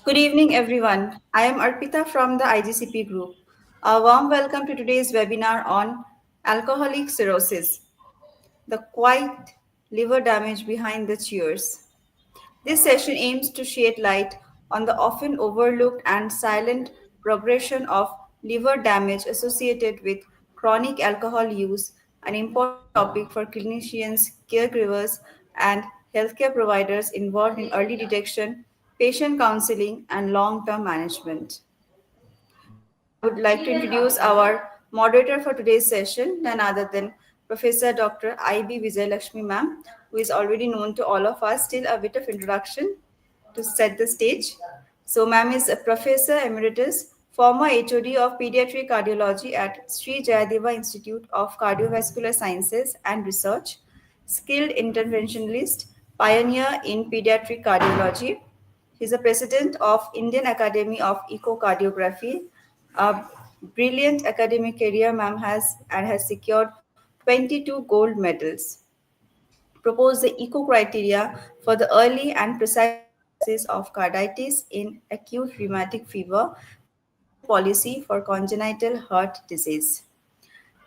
Good evening, everyone. I am Arpita from the IGCP group. A warm welcome to today's webinar on alcoholic cirrhosis, the quiet liver damage behind the cheers. This session aims to shed light on the often overlooked and silent progression of liver damage associated with chronic alcohol use, an important topic for clinicians, caregivers, and healthcare providers involved in early detection, patient counseling, and long term management. Now, I would like to introduce our moderator for today's session, none other than Professor Dr. I.B. Vijayalakshmi ma'am, who is already known to all of us. Still, a bit of introduction to set the stage. So, ma'am is a professor emeritus, former HOD of pediatric cardiology at Sri Jayadeva Institute of Cardiovascular Sciences and Research, skilled interventionalist, pioneer in pediatric cardiology. He's a president of Indian Academy of Echocardiography. A brilliant academic career, ma'am has secured 22 gold medals. Proposed the echo criteria for the early and precise diagnosis of carditis in acute rheumatic fever, national policy for congenital heart disease.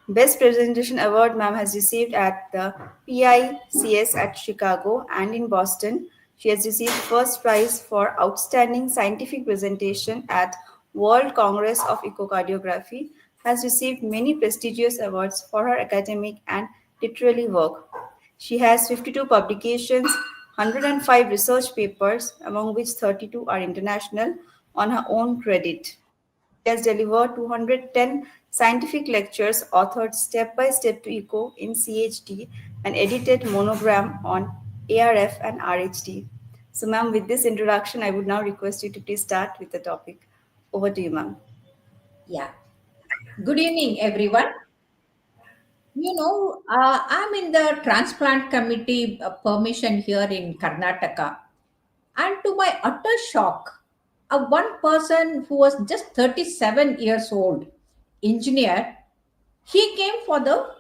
Best Presentation Award ma'am has received at the PICS at Chicago and in Boston. She has received first prize for outstanding scientific presentation at World Congress of Echocardiography, has received many prestigious awards for her academic and literary work. She has 52 publications, 105 research papers, among which 32 are international, on her own credit. She has delivered 210 scientific lectures authored step by step to ECHO in CHD and edited monogram on ARF and RHD. So, ma'am, with this introduction, I would now request you to please start with the topic. Over to you, ma'am. Yeah. Good evening, everyone. I'm in the transplant committee permission here in Karnataka. And to my utter shock, one person who was just 37 years old, engineer, he came for the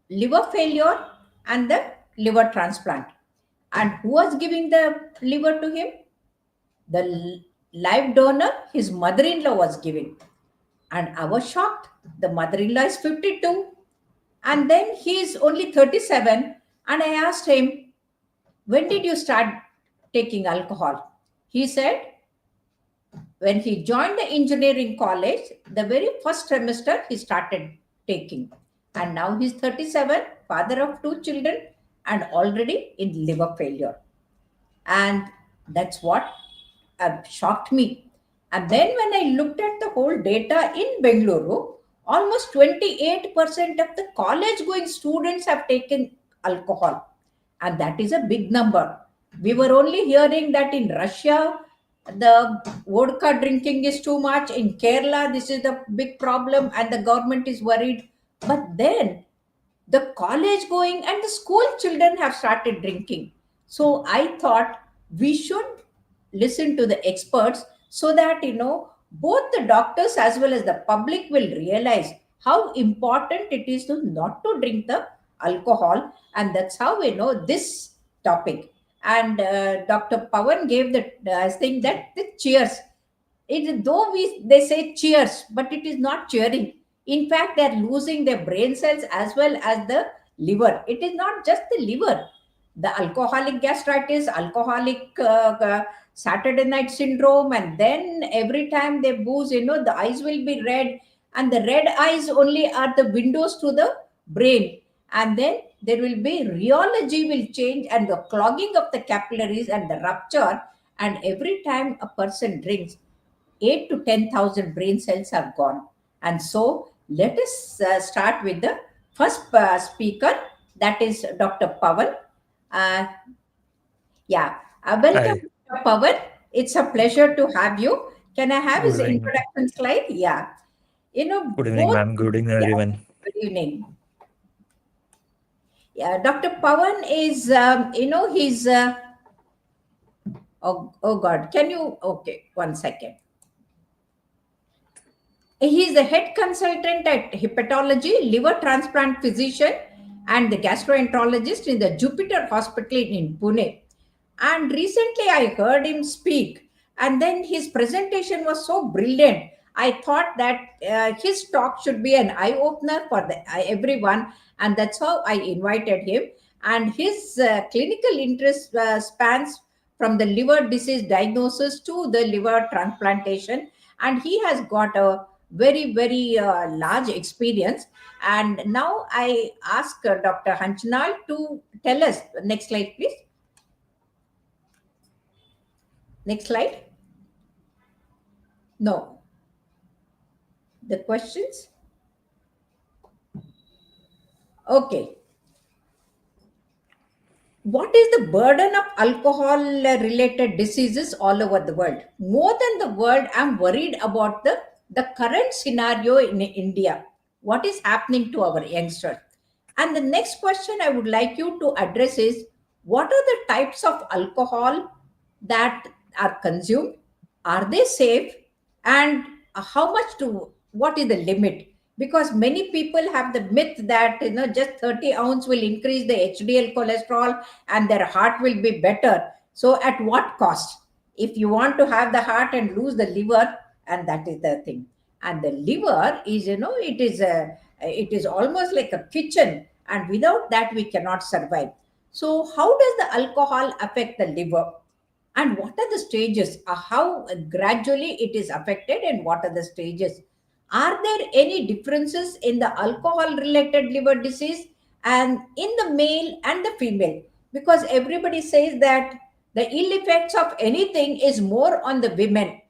liver failure and the liver transplant. And who was giving the liver to him? The live donor, his mother in law, was giving. And I was shocked. The mother in law is 52. And then he is only 37. And I asked him, when did you start taking alcohol? He said, when he joined the engineering college, the very first semester he started taking. And now he's 37, father of two children, and already in liver failure. And that's what shocked me. And then when I looked at the whole data in Bengaluru, almost 28% of the college going students have taken alcohol. And that is a big number. We were only hearing that in Russia, the vodka drinking is too much. In Kerala, this is the big problem, and the government is worried. But then the college going and the school children have started drinking. So I thought we should listen to the experts so that both the doctors as well as the public will realize how important it is to not to drink the alcohol. And that's how we know this topic. And Dr. Pawan gave the I think that the cheers, it though they say cheers, but it is not cheering. In fact, they are losing their brain cells as well as the liver. It is not just the liver. The alcoholic gastritis, alcoholic Saturday night syndrome, and then every time they booze, the eyes will be red, and the red eyes only are the windows to the brain. And then there will be rheology will change, and the clogging of the capillaries and the rupture. And every time a person drinks, 8 to 10,000 brain cells are gone. And so let us start with the first speaker, that is Dr. Pawan. Uh, welcome, Hi, Dr. Pawan. It's a pleasure to have you. Can I have his good evening. introduction slide? Yeah. Good evening, Both, ma'am. Good evening, yeah, everyone. good evening. Yeah, Dr. Pawan is, he's, oh God, can you, okay, one second. He is the head consultant at hepatology, liver transplant physician, and the gastroenterologist in the Jupiter Hospital in Pune. And recently I heard him speak And then his presentation was so brilliant. I thought that his talk should be an eye opener for everyone, and that's how I invited him. And his clinical interest spans from the liver disease diagnosis to the liver transplantation, and he has got a very, very large experience. And now I ask Dr. Hanchnal to tell us. Next slide, please. Next slide. No, the questions. Okay. What is the burden of alcohol related diseases all over the world? More than the world, I'm worried about the current scenario in India. What is happening to our youngsters? And the next question I would like you to address is, what are the types of alcohol that are consumed? Are they safe? And how much to, what is the limit? Because many people have the myth that just 30 ounce will increase the HDL cholesterol and their heart will be better. So at what cost? If you want to have the heart and lose the liver, and that is the thing. And the liver is, it is almost like a kitchen, and without that we cannot survive. So how does the alcohol affect the liver? And what are the stages, how gradually it is affected, and what are the stages? Are there any differences in the alcohol related liver disease and in the male and the female? Because everybody says that the ill effects of anything is more on the women,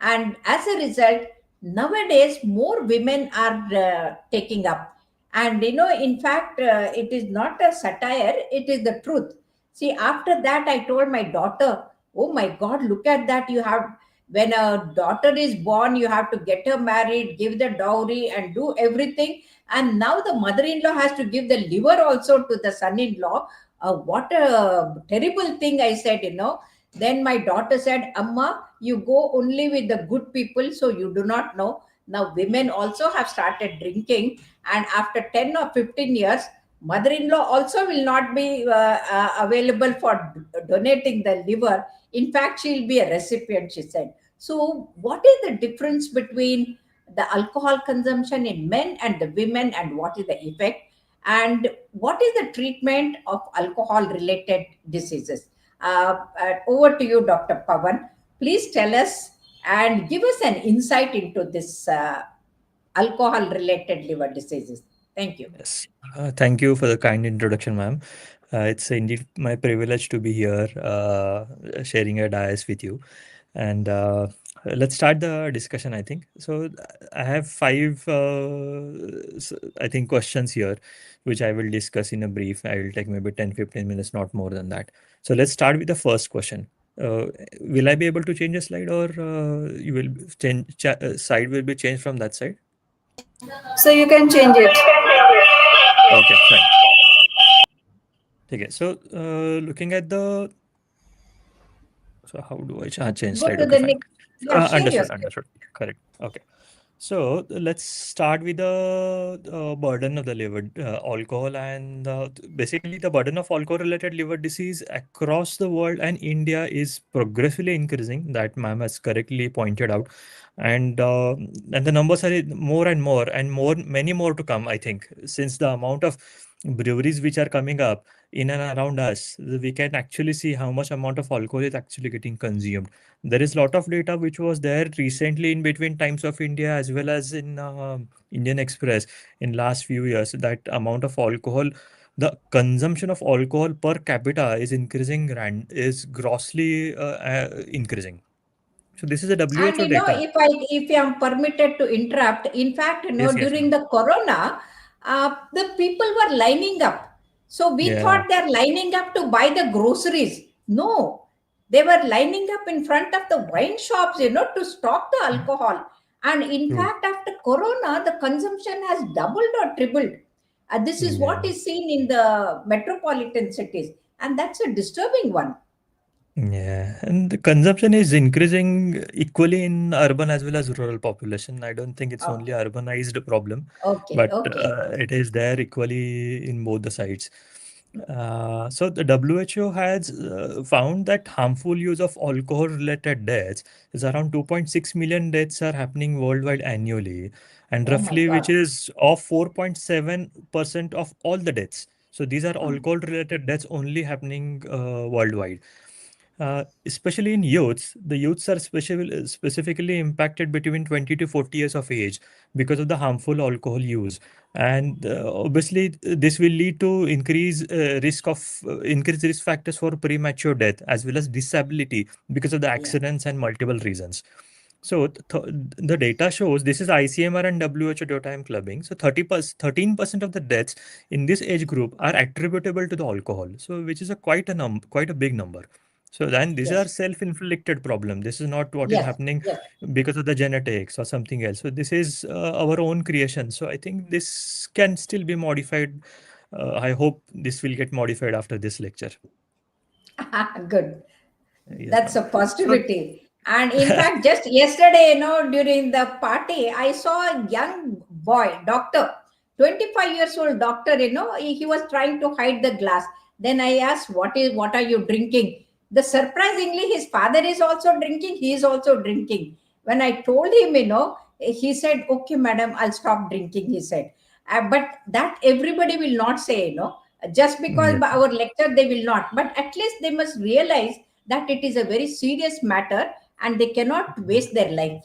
and as a result, nowadays more women are taking up. And in fact, it is not a satire, it is the truth. See, after that I told my daughter, oh my God, look at that. You have, when a daughter is born, you have to get her married, give the dowry, and do everything. And now the mother in law has to give the liver also to the son in law. What a terrible thing, I said, Then my daughter said, Amma, you go only with the good people, so you do not know. Now, women also have started drinking, and after 10 or 15 years, mother in law also will not be available for donating the liver. In fact, she'll be a recipient, she said. So, what is the difference between the alcohol consumption in men and the women, and what is the effect? And what is the treatment of alcohol related diseases? Over to you, Dr. Pavan. Please tell us and give us an insight into this alcohol related liver diseases. Thank you. Yes. Thank you for the kind introduction, ma'am. It's indeed my privilege to be here sharing a dais with you. And let's start the discussion, I think. So I have five, I think, questions here, which I will discuss in a brief. I will take maybe 10-15 minutes, not more than that. So let's start with the first question. Will I be able to change a slide, or you will change, side will be changed from that side? So you can change it. Okay, fine. Okay, so looking at the, so how do I change Go slide? to Okay, the fine. next. Yeah, share your Understood, screen. understood. Correct. Okay. So let's start with the burden of the liver alcohol, and basically the burden of alcohol-related liver disease across the world and India is progressively increasing. That ma'am has correctly pointed out, and the numbers are more and more, many more to come. I think since the amount of breweries which are coming up in and around us, we can actually see how much amount of alcohol is actually getting consumed. There is a lot of data which was there recently in between Times of India as well as in Indian Express in last few years. That amount of alcohol, the consumption of alcohol per capita is increasing, is grossly increasing. So this is a And WHO data. if I am permitted to interrupt, in fact, Yes, yes, during ma'am. the corona, the people were lining up. So we Yeah. thought they're lining up to buy the groceries. No, they were lining up in front of the wine shops, to stock the alcohol. And in True. fact, after corona, the consumption has doubled or tripled. This is what Yeah. is seen in the metropolitan cities, and that's a disturbing one. Yeah, and the consumption is increasing equally in urban as well as rural population. I don't think it's only Okay, urbanized problem, okay, but okay. it is there equally in both the sides. So the WHO has found that harmful use of alcohol-related deaths is around 2.6 million deaths are happening worldwide annually, and Oh my roughly which God. is of 4.7% of all the deaths. So these are Hmm. alcohol-related deaths only happening worldwide. Especially in youths, the youths are specifically impacted between 20 to 40 years of age because of the harmful alcohol use. And obviously, this will lead to increased risk factors for premature death as well as disability because of the Yeah. accidents and multiple reasons. So the data shows this is ICMR and WHO data I'm clubbing. So 13% of the deaths in this age group are attributable to the alcohol. So which is quite a big number. So then these are Yes. self-inflicted problem. This is not what is Yes. happening Yes. because of the genetics or something else. So this is our own creation. So I think this can still be modified. I hope this will get modified after this lecture. Good. Yes, That's ma'am. a So positivity. And in fact, just yesterday, during the party, I saw a young boy, doctor, 25 years old doctor, he was trying to hide the glass. Then I asked, what are you drinking? The surprisingly, his father is also drinking, he is also drinking. When I told him, he said, okay, madam, I'll stop drinking, he said. But that everybody will not say, just because yes. by our lecture they will not, but at least they must realize that it is a very serious matter and they cannot waste their life.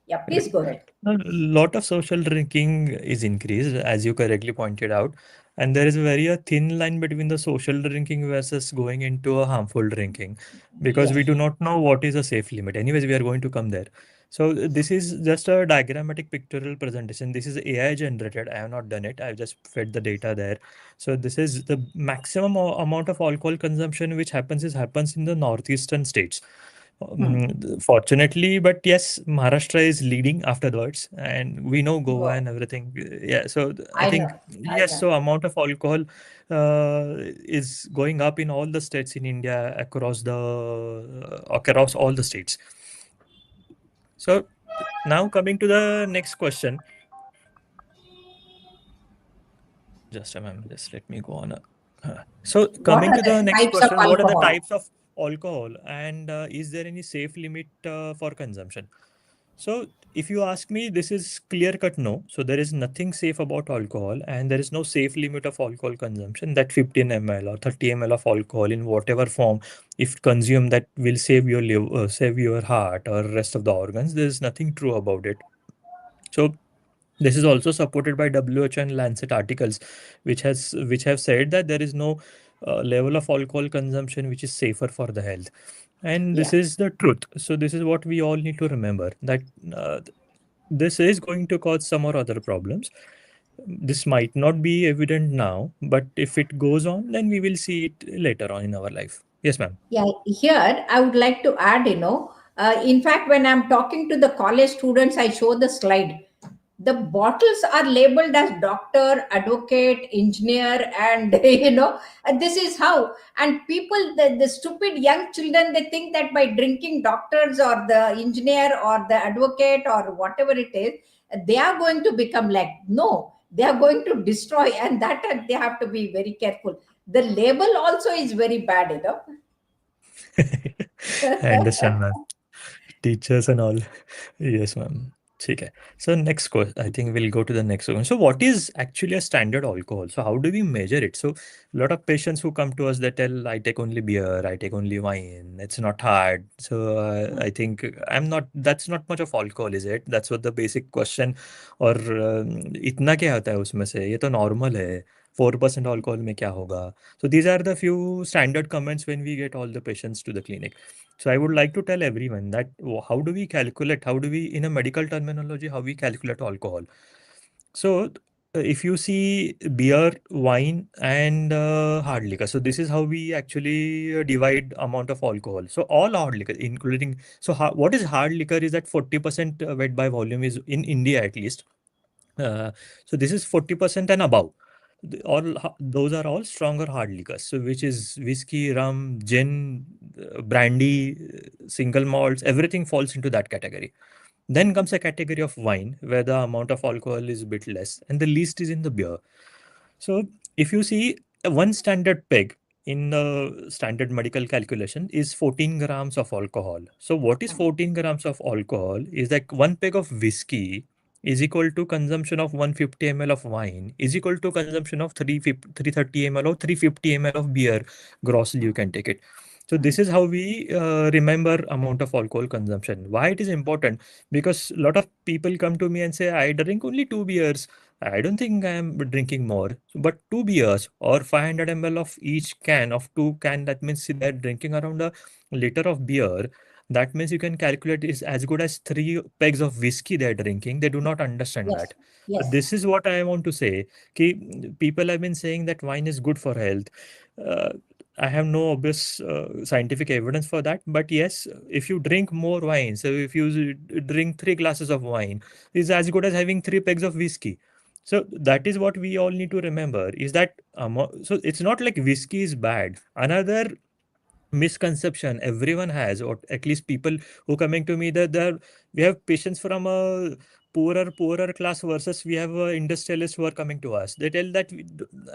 Yeah, please go ahead. A lot of social drinking is increased, as you correctly pointed out, and there is a very a thin line between the social drinking versus going into a harmful drinking, because we Yes. do not know what is a safe limit. Anyways, we are going to come there. So this is just a diagrammatic pictorial presentation. This is AI generated. I have not done it. I've just fed the data there. So this is the maximum amount of alcohol consumption which happens in the northeastern states. Hmm. Fortunately, but yes, Maharashtra is leading afterwards, and we know Goa Wow. and everything. Yeah, so I I know. think I yes, know. so amount of alcohol is going up in all the states in India across all the states. So now coming to the next question, just a moment, just let me go on. So What coming are to the the next types of question, what are the alcohol? types of alcohol, and is there any safe limit for consumption? So, if you ask me, this is clear cut no. So, there is nothing safe about alcohol, and there is no safe limit of alcohol consumption that 15 ml or 30 ml of alcohol in whatever form, if consumed, that will save your liver, save your heart or rest of the organs. There is nothing true about it. So, this is also supported by WHO and Lancet articles, which have said that there is no level of alcohol consumption which is safer for the health, and this Yeah. is the truth. So this is what we all need to remember, that uh, this is going to cause some or other problems. This might not be evident now, but if it goes on, then we will see it later on in our life. Yes, ma'am. Yeah, here I would like to add, in fact, when I'm talking to the college students, I show the slide. The bottles are labeled as doctor, advocate, engineer, and this is how. And people, the stupid young children, they think that by drinking doctors or the engineer or the advocate or whatever it is, they are going to become like, no, they are going to destroy, and that they have to be very careful. The label also is very bad, I understand, ma'am. Teachers and all. Yes, ma'am. Okay. So next question, I think we'll go to the next one. So what is actually a standard alcohol? So how do we measure it? So a lot of patients who come to us, they tell, I take only beer, I take only wine. It's not hard. So I think that's not much of alcohol, is it? That's what the basic question. और इतना क्या होता है उसमें से? ये तो normal है. 4% alcohol में क्या होगा? So these are the few standard comments when we get all the patients to the clinic. So I would like to tell everyone that how do we calculate, how do we, in a medical terminology, how we calculate alcohol? So if you see beer, wine, and hard liquor, so this is how we actually divide amount of alcohol. So all hard liquor, including, so what is hard liquor is that 40% weight by volume is in India at least. Uh, so this is 40% and above. Those are all stronger hard liquors. So which is whiskey, rum, gin, brandy, single malts, everything falls into that category. Then comes a category of wine where the amount of alcohol is a bit less, and the least is in the beer. So if you see, one standard peg in the standard medical calculation is 14 grams of alcohol. So what is 14 grams of alcohol is like one peg of whiskey is equal to consumption of 150 ml of wine is equal to consumption of 330 ml or 350 ml of beer. Grossly you can take it. So this is how we remember amount of alcohol consumption. Why it is important? Because a lot of people come to me and say, I drink only 2 beers. I don't think I am drinking more. But 2 beers or 500 ml of each can of two can, that means they're drinking around a liter of beer. That means you can calculate is as good as 3 pegs of whiskey they're drinking. They do not understand Yes. that. So Yes. this is what I want to say. Ki, people have been saying that wine is good for health. Uh, I have no obvious scientific evidence for that. But yes, if you drink more wine, so if you drink 3 glasses of wine, is as good as having 3 pegs of whiskey. So that is what we all need to remember is that so it's not like whiskey is bad. Another misconception everyone has, or at least people who coming to me, that there we have patients from a poorer class versus we have industrialists who are coming to us. They tell that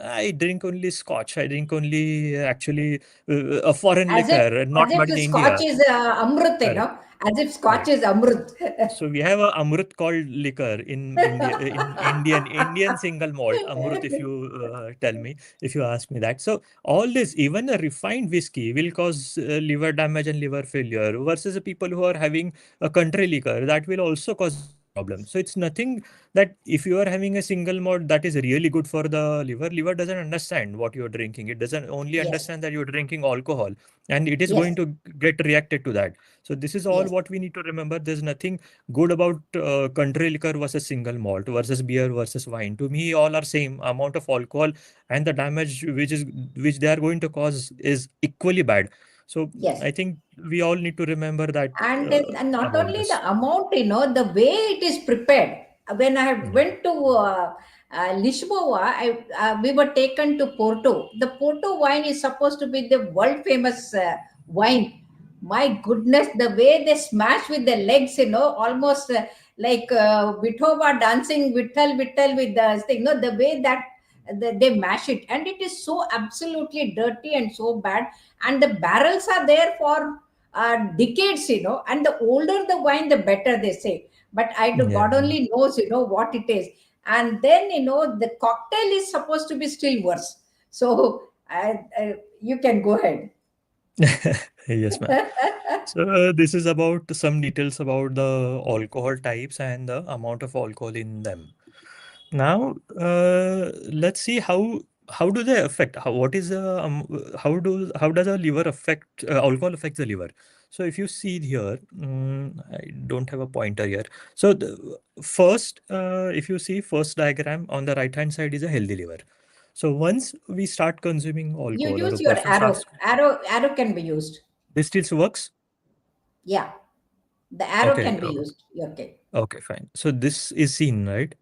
I drink only scotch, I drink only actually a foreign As if liquor not made in the scotch India. is Amrut, you Correct. know, as if scotch Correct. is Amrut. So we have a Amrut called liquor in India, in Indian single malt Amrut. If you tell me, if you ask me that, so all this, even a refined whiskey, will cause liver damage and liver failure. Versus the people who are having a country liquor, that will also cause liver problem. So it's nothing that if you are having a single malt that is really good for the liver. Liver doesn't understand what you're drinking. It doesn't only Yes. understand that you're drinking alcohol, and it is Yes. going to get reacted to that. So this is all Yes. what we need to remember. There's nothing good about country liquor versus single malt versus beer versus wine. To me, all are same amount of alcohol, and the damage which they are going to cause is equally bad. So Yes. I think we all need to remember that And not about only the this. amount, you know, the way it is prepared. When I Yeah. went to Lisboa, we were taken to Porto. The Porto wine is supposed to be the world famous wine. My goodness, the way they smash with their legs, you know, almost like Vitova dancing Vittal Vittal with the thing, you know, the way that they mash it, and it is so absolutely dirty and so bad. And the barrels are there for decades, you know, and the older the wine, the better, they say. But Yeah. God only knows, you know, what it is. And then, you know, the cocktail is supposed to be still worse. So you can go ahead. Yes, ma'am. So this is about some details about the alcohol types and the amount of alcohol in them. Now, let's see how do they affect? What is the how does a liver affect alcohol affects the liver? So if you see here, I don't have a pointer here. So the first, if you see first diagram on the right hand side is a healthy liver. So once we start consuming You alcohol or a use your person starts, arrow can be used. this still works. Yeah, the arrow Okay. can be used. Okay. Okay, fine. So this is seen, right?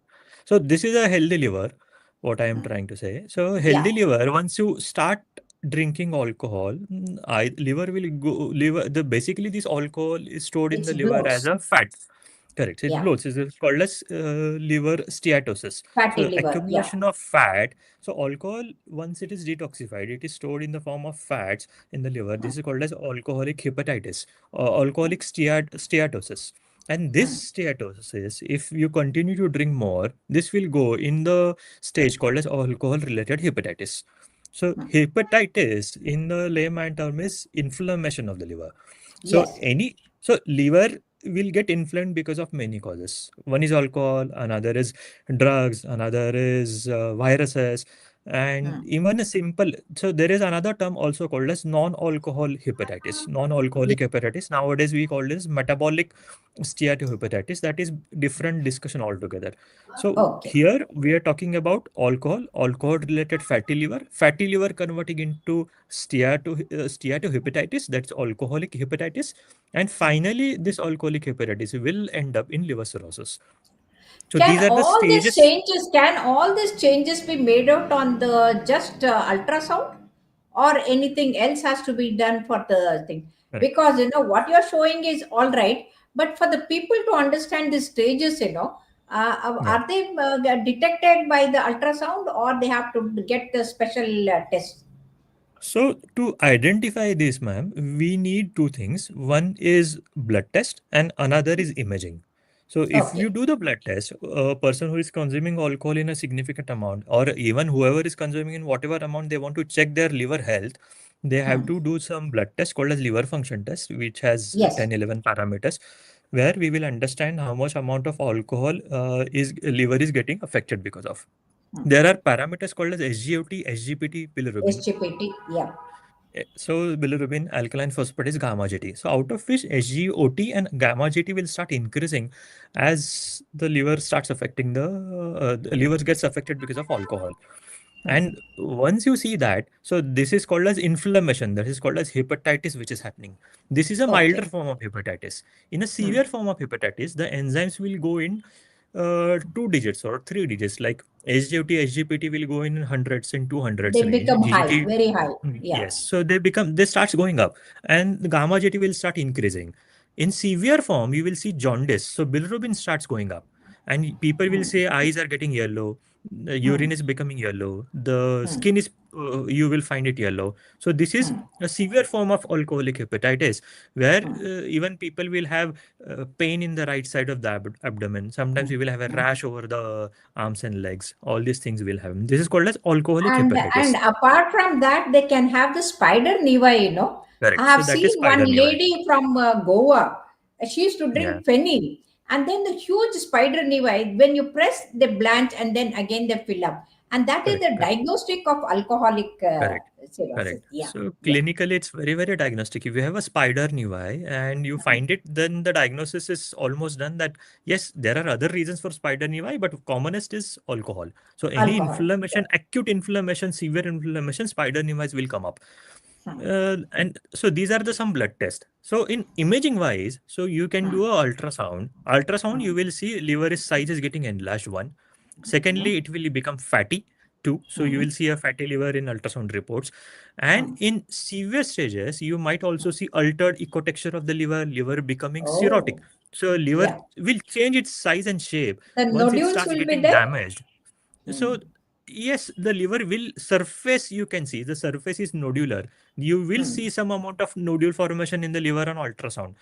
So this is a healthy liver, what I am Mm. trying to say. So Yeah, healthy liver, once you start drinking alcohol, liver will go, liver, the basically this alcohol is stored in it's the liver as bloats. a fat. Correct. It Yeah, bloats. It's called as liver steatosis. fatty So liver. Yeah. accumulation of fat. So alcohol, once it is detoxified, it is stored in the form of fats in the liver. Mm. This is called as alcoholic hepatitis or alcoholic steatosis. And Mm. this steatosis, if you continue to drink more, this will go in the stage called as alcohol-related hepatitis. So Mm. hepatitis in the layman term is inflammation of the liver. So Yes. liver will get inflamed because of many causes. One is alcohol, another is drugs, another is viruses, and Mm. even a simple. So there is another term also called as non-alcohol hepatitis. Yeah. Non-alcoholic hepatitis. Nowadays we call this metabolic steatohepatitis. That is different discussion altogether. So Okay. here we are talking about alcohol-related fatty liver converting into steatohepatitis. That's alcoholic hepatitis, and finally, this alcoholic hepatitis will end up in liver cirrhosis. So these are the stages. Can all these changes be made out on the just ultrasound, or anything else has to be done for the thing? Correct. Because, you know, what you're showing is all right, but for the people to understand the stages, you know, Yeah. Are they detected by the ultrasound, or they have to get the special test? So to identify this, ma'am, we need two things. One is blood test and another is imaging. So if you Okay. do the blood test, a person who is consuming alcohol in a significant amount, or even whoever is consuming in whatever amount they want to check their liver health, they have Hmm. to do some blood test called as liver function test, which has Yes. 10, 11 parameters, where we will understand how much amount of alcohol is liver is getting affected because of. Hmm. There are parameters called as SGOT, SGPT, bilirubin. SGPT. Yeah. So bilirubin, alkaline phosphatase, gamma GT. So out of which SGOT and gamma GT will start increasing as the liver starts affecting the liver gets affected because of alcohol. Hmm. And once you see that, so this is called as inflammation. That is called as hepatitis, which is happening. This is a milder Okay. form of hepatitis. In a Hmm. severe form of hepatitis, the enzymes will go in two digits or three digits. Like SGOT, SGPT will go in hundreds and two hundreds They range. become high, GGT. very high. Yeah. Yes, so they starts going up, and the gamma GT will start increasing. In severe form, you will see jaundice. So bilirubin starts going up, and people will Hmm. say eyes are getting yellow, the urine Hmm. is becoming yellow, the Hmm. skin is you will find it yellow. So this is Hmm. a severe form of alcoholic hepatitis, where Hmm. even people will have pain in the right side of the abdomen. Sometimes Hmm. we will have a Hmm. rash over the arms and legs. All these things will happen. This is called as alcoholic And hepatitis. apart from that, they can have the spider nevi, I Correct. So have that is seen one spider nevi. lady from Goa. She used to Yeah, drink penny, and then the huge spider nevi, when you press, they blanch and then again they fill up. And that is correct, the correct, diagnostic of alcoholic correct, cirrhosis. correct. Yeah. So Yeah. clinically, it's very, very diagnostic. If you have a spider nevi and you Hmm. find it, then the diagnosis is almost done. That yes, there are other reasons for spider nevi, but commonest is alcohol. So any Alcohol. Yeah. inflammation, acute inflammation, severe inflammation, spider nevis will come up. Hmm. And so these are the some blood tests. So in imaging wise, so you can Hmm. do a ultrasound. Ultrasound, you Hmm. will see liver is size is getting enlarged. One. Hmm. Secondly, it will become fatty. Two. So you Hmm. will see a fatty liver in ultrasound reports. And Hmm. in severe stages, you might also see altered ecotexture of the liver, liver becoming cirrhotic. Oh, So liver yeah. will change its size and shape The once it nodules starts will be getting there. damaged. Hmm. So yes, the liver will surface, you can see the surface is nodular. You will Hmm. see some amount of nodule formation in the liver on ultrasound.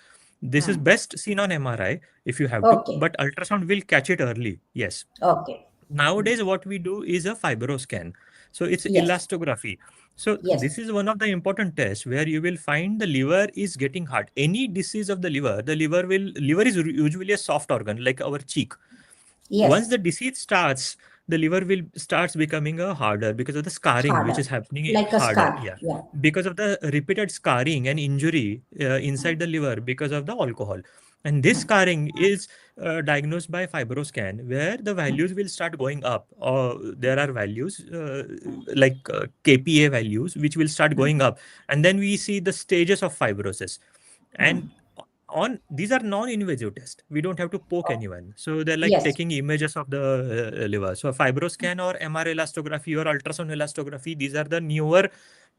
This is Hmm. best seen on MRI if you have to, Okay. but ultrasound will catch it early. Yes. Okay. Hmm. Nowadays, what we do is a fibroscan. So it's Yes. elastography. So Yes. this is one of the important tests where you will find the liver is getting hard. Any disease of the liver is usually a soft organ like our cheek. Once Yes. the disease starts, the liver will starts becoming a harder because of the scarring which Harder. is happening Like a harder. scar. Yeah, Yeah. because of the repeated scarring and injury Hmm. inside the liver because of the alcohol. And this Hmm. scarring is diagnosed by fibroscan, where the Hmm. values will start going up. Or there are values like KPA values which will start Hmm. going up, and then we see the stages of fibrosis. Hmm. And on these are non-invasive tests. We don't have to poke Oh, anyone. So they're like yes. taking images of the liver. So fibroscan or MR elastography or ultrasound elastography, these are the newer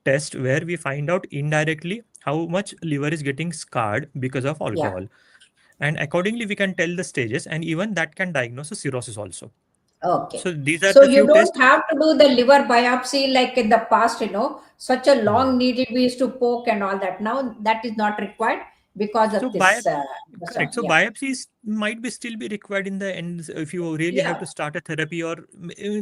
tests where we find out indirectly how much liver is getting scarred because of Yeah. alcohol. And accordingly, we can tell the stages, and even that can diagnose a cirrhosis also. Okay. So these are So the you few don't tests. have to do the liver biopsy like in the past, such a Yeah. long needle we used to poke and all that. Now that is not required because So of this correct. ultrasound. So Yeah. biopsies might be still be required in the end if you really have Yeah. to start a therapy, or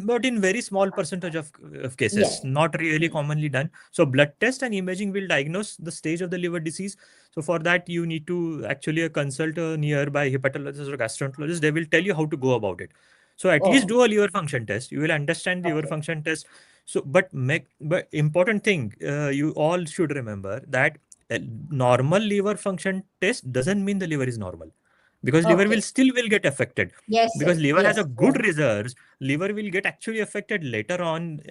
but in very small percentage of cases, Yes. not really Hmm. commonly done. So blood test and imaging will diagnose the stage of the liver disease. So for that, you need to actually consult a nearby hepatologist or gastroenterologist. They will tell you how to go about it. So at least Oh, do a liver function test. You will understand the liver okay. function test. So, but important thing, you all should remember that a normal liver function test doesn't mean the liver is normal, because liver will Okay. still will get affected, Yes, because yes, liver has yes, a good yes. reserves. Liver will get actually affected later on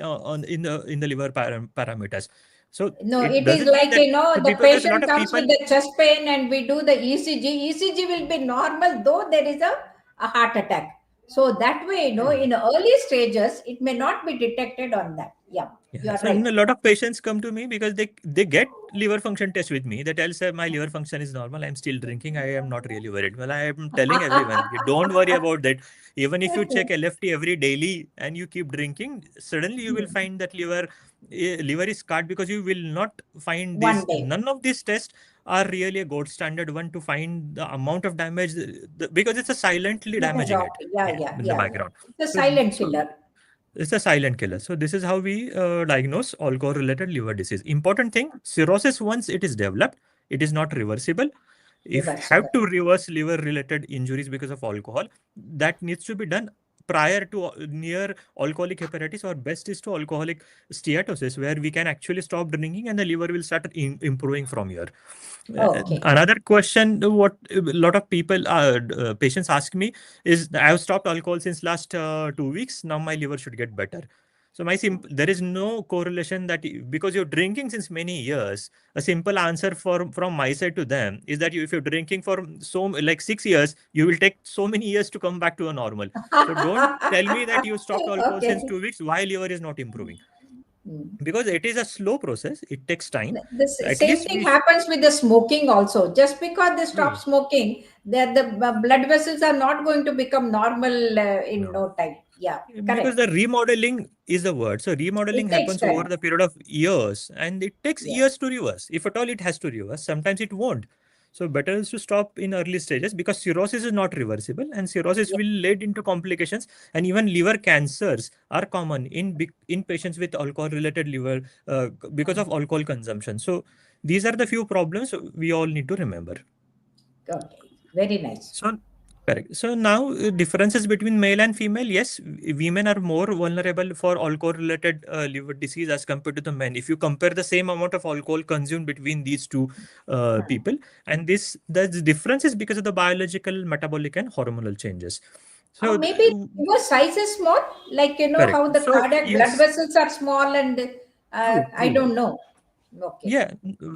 in the liver parameters. So No, it it is doesn't mean like, that. So the because there's a lot patient of comes with people. the chest pain and we do the ECG. ECG will be normal, though there is a heart attack. So that way, in early stages, it may not be detected on that. Yeah, you Yeah. are So right. a lot of patients come to me because they get liver function test with me. They tell, sir, my liver function is normal. I'm still drinking. I am not really worried. Well, I am telling everyone, you don't worry about that. Even if you check LFT every daily and you keep drinking, suddenly you will find that liver is scarred, because you will not find One this. day. None of these tests are really a gold standard one to find the amount of damage, because it's a silently Nothing damaging wrong. it Yeah, yeah, in the yeah. background. It's a So, silent so killer. it's a silent killer. So this is how we diagnose alcohol-related liver disease. Important thing, cirrhosis, once it is developed, it is not reversible. If have Reversible. to reverse liver-related injuries because of alcohol, that needs to be done prior to near alcoholic hepatitis, or best is to alcoholic steatosis, where we can actually stop drinking and the liver will start improving from here. Okay. Another question, what a lot of people, patients ask me is, I've stopped alcohol since last 2 weeks. Now my liver should get better. So there is no correlation that because you're drinking since many years. A simple answer from my side to them is that if you're drinking for like 6 years, you will take so many years to come back to a normal. So don't tell me that you stopped alcohol since Okay. 2 weeks while liver is not improving, Hmm. because it is a slow process. It takes time. The At same least thing we. happens with the smoking also. Just because they stop Yeah. smoking, the blood vessels are not going to become normal in No. no time. Yeah, Because correct. the remodeling is the word. So It remodeling takes happens over time. the period of years, and it takes Yeah, years to reverse. If at all it has to reverse, sometimes it won't. So better is to stop in early stages, because cirrhosis is not reversible, and cirrhosis yeah. will lead into complications, and even liver cancers are common in patients with alcohol-related liver because of alcohol consumption. So these are the few problems we all need to remember. Okay, very nice. So, correct. So now differences between male and female. Yes, women are more vulnerable for alcohol-related liver disease as compared to the men. If you compare the same amount of alcohol consumed between these two people, and the difference is because of the biological, metabolic, and hormonal changes. So, Maybe your size is small, like correct. how the So cardiac blood yes, vessels are small, and true, I true. don't know. Okay, Yeah,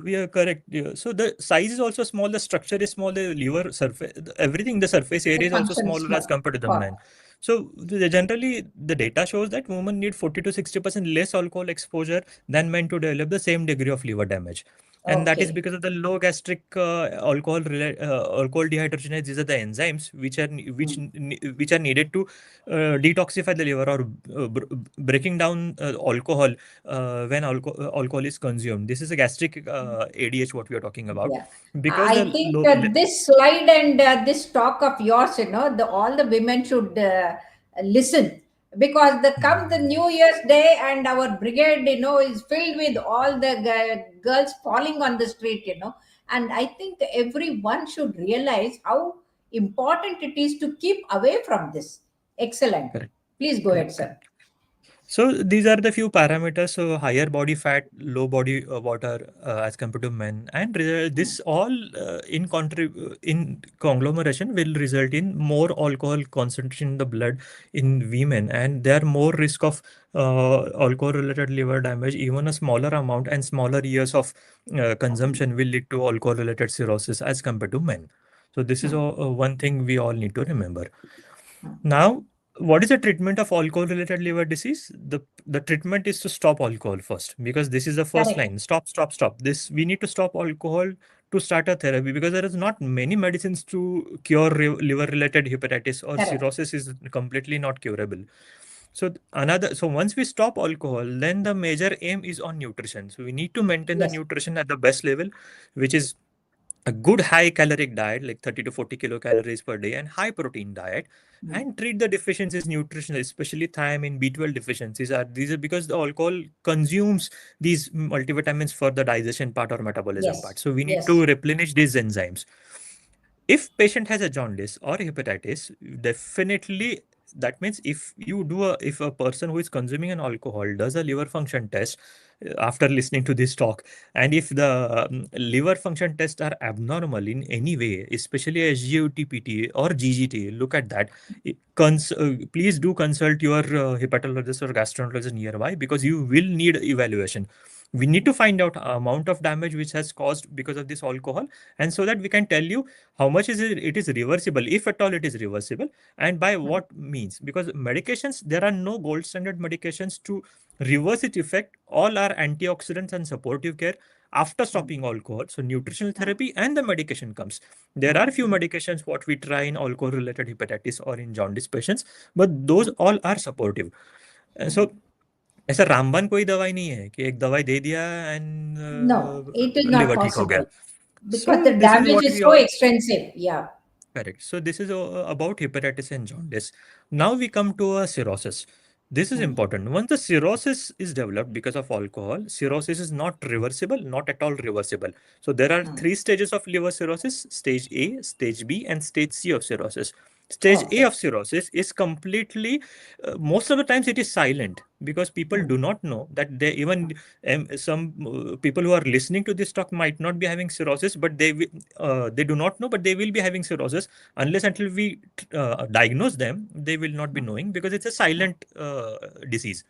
we are correct. Yeah. So the size is also small, the structure is small, the liver surface, everything, the surface the area is also function is smaller as small. compared to the Oh, men. So generally, the data shows that women need 40 to 60% less alcohol exposure than men to develop the same degree of liver damage. And that is okay. because of the low gastric alcohol dehydrogenase. These are the enzymes Hmm. which are needed to detoxify the liver, or breaking down alcohol when alcohol is consumed. This is a gastric ADH what we are talking about, Yeah, because I the think low. this slide and this talk of yours, all the women should listen, because the Hmm. New Year's Day and our brigade, is filled with all the girls falling on the street, and I think everyone should realize how important it is to keep away from this. Excellent. Correct, Please go ahead, correct, sir. correct. So these are the few parameters. So higher body fat, low body water as compared to men, and this all in conglomeration will result in more alcohol concentration in the blood in women, and they are more risk of alcohol-related liver damage. Even a smaller amount and smaller years of consumption will lead to alcohol-related cirrhosis as compared to men. So this is Hmm. one thing we all need to remember. Hmm. Now, what is the treatment of alcohol-related liver disease? The treatment is to stop alcohol first, because this is the first Correct. line. Stop, stop, stop. This we need to stop alcohol to start a therapy, because there is not many medicines to cure liver-related hepatitis, or Correct. cirrhosis is completely not curable. So once we stop alcohol, then the major aim is on nutrition. So we need to maintain the Yes. nutrition at the best level, which is a good high caloric diet, like 30 to 40 kilocalories per day, and high protein diet, Hmm. and treat the deficiencies nutritionally, especially thiamine, B12 deficiencies. These are because the alcohol consumes these multivitamins for the digestion part or metabolism Yes. part. So we need Yes. to replenish these enzymes. If patient has a jaundice or hepatitis, definitely, that means if a person who is consuming an alcohol does a liver function test after listening to this talk, and if the liver function tests are abnormal in any way, especially SGOT-PT or GGT, look at that. Please do consult your hepatologist or gastroenterologist nearby, because you will need evaluation. We need to find out amount of damage which has caused because of this alcohol, and so that we can tell you how much is it is reversible, if at all it is reversible, and by what means. Because medications, there are no gold standard medications to reverse its effect. All are antioxidants and supportive care after stopping alcohol. So nutritional therapy and the medication comes. There are few medications what we try in alcohol related hepatitis or in jaundice patients, but those all are supportive. So ऐसा रामबाण कोई दवाई नहीं है कि एक दवाई दे दिया and No, it is not liver ठीक हो गया. possible So because the this is damage what is we so all extensive. Yeah. correct. So this is about hepatitis and jaundice. Now we come to a cirrhosis. This is important. Once the cirrhosis is developed because of alcohol, cirrhosis is not reversible, not at all reversible. So there are three stages of liver cirrhosis: stage A, stage B, and stage C of cirrhosis. Stage A Okay. of cirrhosis is completely, most of the times it is silent because people do not know that they even some people who are listening to this talk might not be having cirrhosis, but they do not know, but they will be having cirrhosis unless until we diagnose them. They will not be knowing because it's a silent disease.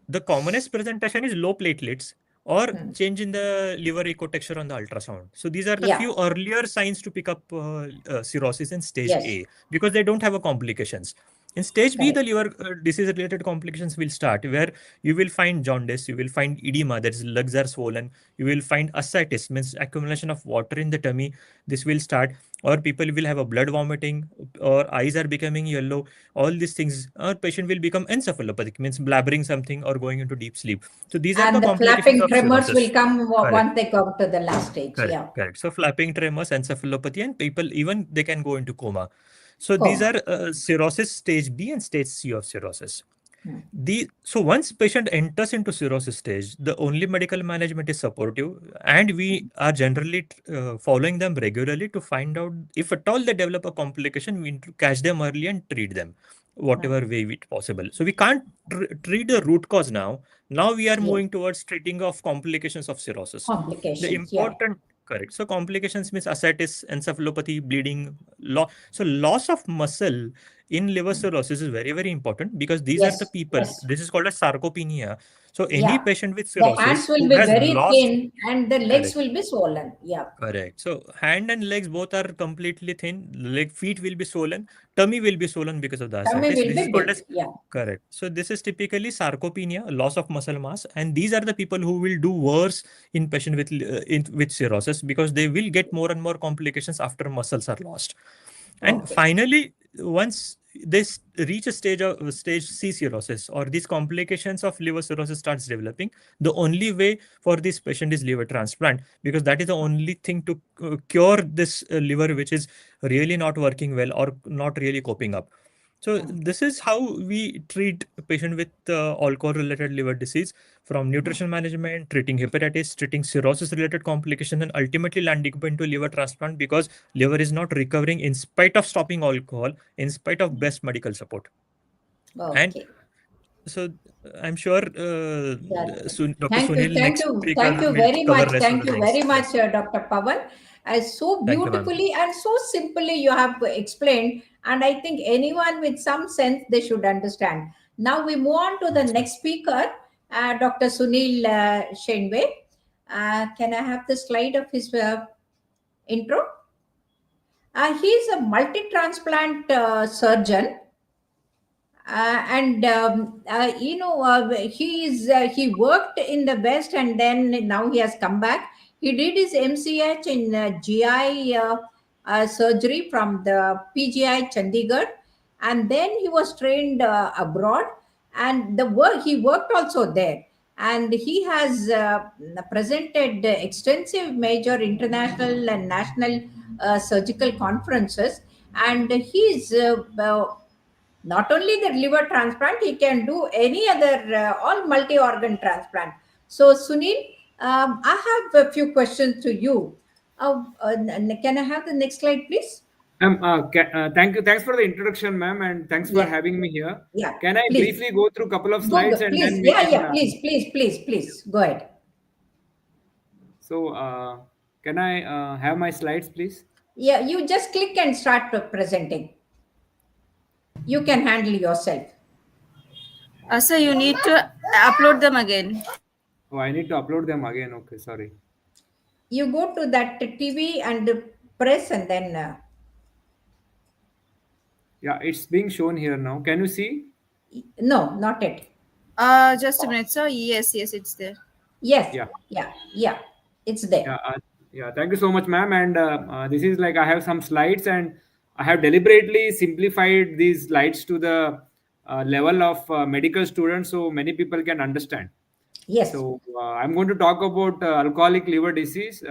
The commonest presentation is low platelets or change in the liver echo texture on the ultrasound. So these are the Yeah. few earlier signs to pick up cirrhosis in stage Yes. A because they don't have a complications. In stage B, the Correct. liver disease-related complications will start, where you will find jaundice, you will find edema, that is, legs are swollen, you will find ascites, means accumulation of water in the tummy. This will start, or people will have a blood vomiting, or eyes are becoming yellow. All these things, or patient will become encephalopathic, means blabbering something or going into deep sleep. So these are the And the complications flapping of tremors will cirrhosis. come Correct. once they come to the last stage. Correct, Yeah. correct. So flapping tremors, encephalopathy, and people even they can go into coma. So these Coma. are cirrhosis stage B and stage C of cirrhosis. So once patient enters into cirrhosis stage, the only medical management is supportive, and we are generally following them regularly to find out if at all they develop a complication. We need to catch them early and treat them, whatever way it possible. So we can't treat the root cause now. Now we are Yeah. moving towards treating of complications of cirrhosis. The Complications. Yeah. important correct. So complications means ascites, encephalopathy, bleeding, so loss of muscle in liver cirrhosis is very, very important because these are the Yes. people. Yes. This is called as sarcopenia. So any Yeah. patient with The hands cirrhosis will who be has very lost thin and the legs correct. will be swollen. Yeah. Correct. So hand and legs both are completely thin. Leg, feet will be swollen. Tummy will be swollen because of the Tummy ascites. will This is be called big. as Yeah. correct. So this is typically sarcopenia, loss of muscle mass, and these are the people who will do worse in patient with cirrhosis because they will get more and more complications after muscles are lost. And Okay. finally, once they reach a stage of stage C cirrhosis or these complications of liver cirrhosis starts developing, the only way for this patient is liver transplant because that is the only thing to cure this liver which is really not working well or not really coping up. So this is how we treat a patient with alcohol-related liver disease, from nutrition management, treating hepatitis, treating cirrhosis-related complications, and ultimately landing into liver transplant because liver is not recovering in spite of stopping alcohol, in spite of best medical support. And Okay. so I'm sure That, Dr. Sunil, thank next you, speaker, thank you will very cover much, rest of thank the you things. very much, Yes. Dr. Pawan. So Thank you, ma'am. beautifully and so simply you have explained, and I think anyone with some sense they should understand. Now we move on to the Yes, ma'am. next speaker, Dr. Sunil Shenwe. Can I have the slide of his intro? He's a multi-transplant surgeon, and he worked in the west and then now he has come back. He did his mch in GI surgery from the PGI Chandigarh, and then he was trained abroad, and the work he worked also there, and he has presented extensive major international and national surgical conferences, and he's not only the liver transplant, he can do any other all multi-organ transplant. So Sunil, I have a few questions to you. Can I have the next slide, please? Thank you. Thanks for the introduction, ma'am, and thanks for Yeah, having me here. yeah, Can I please briefly go through a couple of go, slides and please, then we yeah, can? yeah, please go ahead. So, can I have my slides, please? Yeah, you just click and start presenting. You can handle yourself. So you need to upload them again. Oh, I need to upload them again. Okay, sorry. You go to that TV and press, and then Yeah, it's being shown here now. Can you see? no, not it. Just a minute, sir. Yes, yes, it's there. Yes, Yeah. yeah, it's there. Yeah. Thank you so much, ma'am. And this is like I have some slides, and I have deliberately simplified these slides to the level of medical students, so many people can understand. Yes, So I'm going to talk about alcoholic liver disease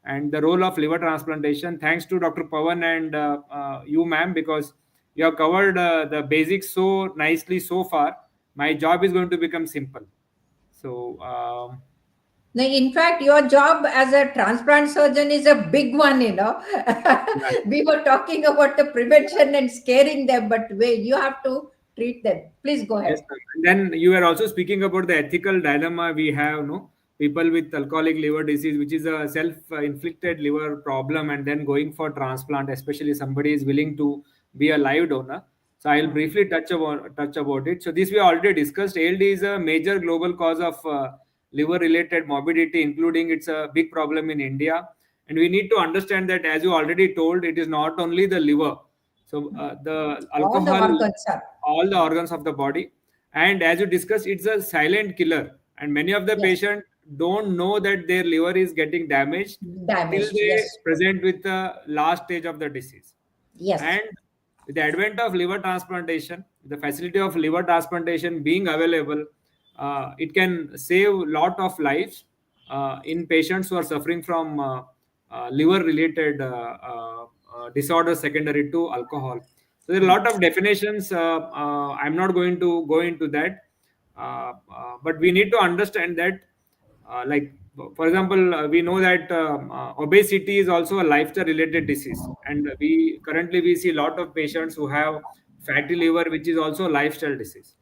and the role of liver transplantation. Thanks to Dr. Pawan and you, ma'am, because you have covered the basics so nicely so far. My job is going to become simple. So. now, in fact, your job as a transplant surgeon is a big one, you know. Yeah. We were talking about the prevention and scaring them, but wait, you have to treat them. Please go Yes, ahead. ma'am. And then you were also speaking about the ethical dilemma we have, no? People with alcoholic liver disease, which is a self-inflicted liver problem, and then going for transplant, especially somebody is willing to be a live donor. So I'll Hmm. briefly touch about it. So this we already discussed. ALD is a major global cause of liver-related morbidity, including it's a big problem in India. And we need to understand that, as you already told, it is not only the liver. So the All the alcohol, organs are. all the organs of the body, and as you discussed, it's a silent killer, and many of the Yes, patients don't know that their liver is getting damaged till damaged. they Yes, present with the last stage of the disease. yes, And with the advent of liver transplantation, the facility of liver transplantation being available, it can save a lot of lives in patients who are suffering from liver related disorders secondary to alcohol. So there are a lot of definitions. I'm not going to go into that, but we need to understand that, like for example, we know that obesity is also a lifestyle related disease, and we currently we see a lot of patients who have fatty liver, which is also a lifestyle disease.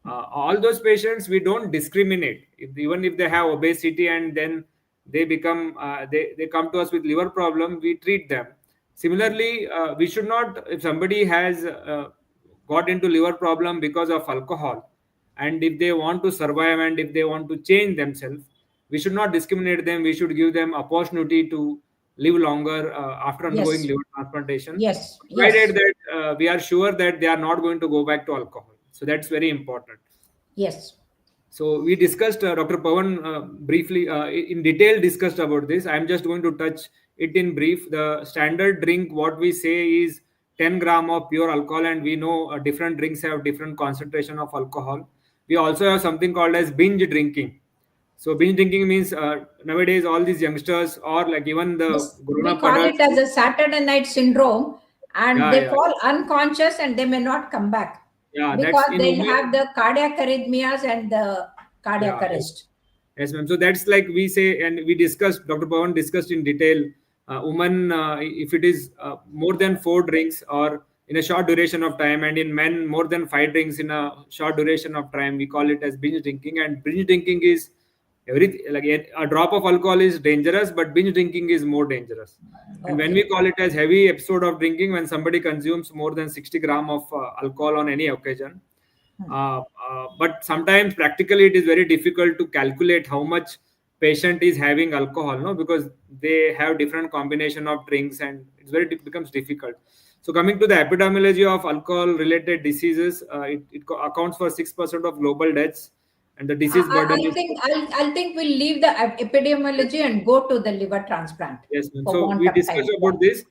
All those patients we don't discriminate, even if they have obesity and then they become they come to us with liver problem, we treat them similarly. We should not, if somebody has got into liver problem because of alcohol, and if they want to survive and if they want to change themselves, we should not discriminate them. We should give them opportunity to live longer after undergoing yes, liver transplantation, yes, provided yes, that we are sure that they are not going to go back to alcohol. So that's very important. yes. So we discussed, Dr. Pawan briefly, in detail discussed about this. I'm just going to touch it in brief. The standard drink, what we say is 10 gram of pure alcohol, and we know different drinks have different concentration of alcohol. We also have something called as binge drinking. So binge drinking means nowadays all these youngsters, or like even the Yes, we grown-up call it adults. as a Saturday night syndrome, and Yeah, they yeah, fall unconscious and they may not come back yeah. That's because in they'll women. have the cardiac arrhythmias and the cardiac Yeah, yes. arrest. Yes, ma'am. So that's like we say, and we discussed, Dr. Pawan discussed in detail. Women, if it is more than 4 drinks or in a short duration of time, and in men, more than 5 drinks in a short duration of time, we call it as binge drinking. And binge drinking is everything, like a drop of alcohol is dangerous, but binge drinking is more dangerous. And when we Okay. call it as heavy episode of drinking, when somebody consumes more than 60 gram of alcohol on any occasion, Hmm. but sometimes practically it is very difficult to calculate how much patient is having alcohol, no, because they have different combination of drinks, and it's very becomes difficult. So coming to the epidemiology of alcohol related diseases, it accounts for 6% of global deaths, and the disease burden I is. think I'll think we'll leave the epidemiology and go to the liver transplant Yes, ma'am. for So want we of discussed time. Yeah. about this.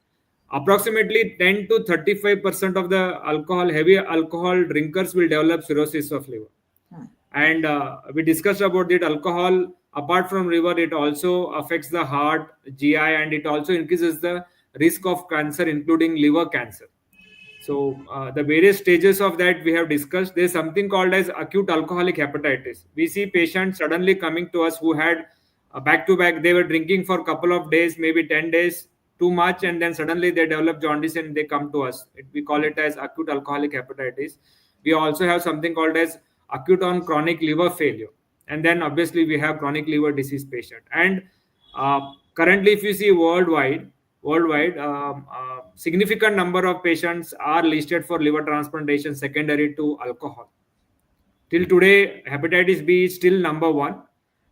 Approximately 10 to 35% of the heavy alcohol drinkers will develop cirrhosis of liver. Hmm. And we discussed about that alcohol, apart from liver, it also affects the heart, GI, and it also increases the risk of cancer, including liver cancer. So the various stages of that we have discussed. There's something called as acute alcoholic hepatitis. We see patients suddenly coming to us who had back to back. They were drinking for a couple of days, maybe 10 days, too much, and then suddenly they develop jaundice and they come to us. We call it as acute alcoholic hepatitis. We also have something called as acute on chronic liver failure, and then obviously we have chronic liver disease patient. And currently, if you see worldwide, significant number of patients are listed for liver transplantation secondary to alcohol. Till today, hepatitis B is still number one,